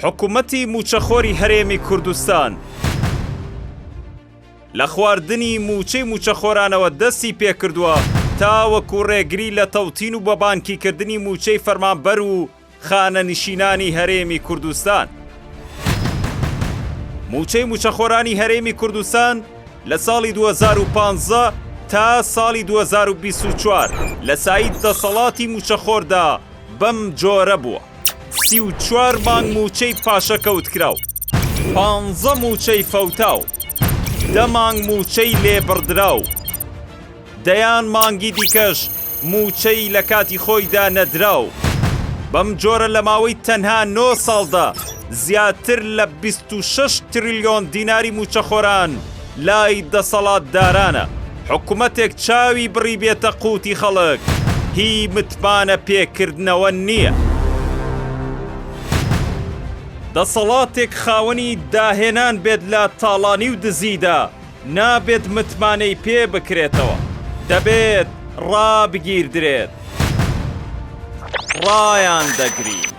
حکوومەتی موچەخۆری هەرێمی کوردستان لە خواردنی موچەی موچەخۆرانەوە دەستی پێکردووە تاوەکو ڕێگری لە تەوتین و بە بانکیکردنی موچەی فەرمانبەر و خانە نشینانی هەرێمی کوردستان. موچەی موچەخۆرانی هەرێمی کوردستان لە ساڵی 2015 تا ساڵی 2024 لە سایت دەسەڵاتی موچەخۆردا بەم جۆرە بووە. 34 مانگ موچەی پاشەکەوت کراو، 15 موچەی فەوتاو، 10 مانگ موچەی لێبڕدراو، دەیان مانگی دیکەش موچەی لە کاتی خۆیدا نەدراو. بەم جۆرە لە ماوەی تەنها 9 ساڵدا زیاتر لە 26 تریلیۆن دیناری موچەخۆران لای دەسەڵاتدارانە. حکوومەتێک چاوی بڕی بێتە قووتی خەڵک هی متمانە پێکردنەوە نییە. دەسەڵاتێک خاوەنی داهێنان بێت لە تاڵانی و دزیدا نابێت متمانەی پێ بکرێتەوە، دەبێت ڕابگیردرێت، ڕایان دەگرین.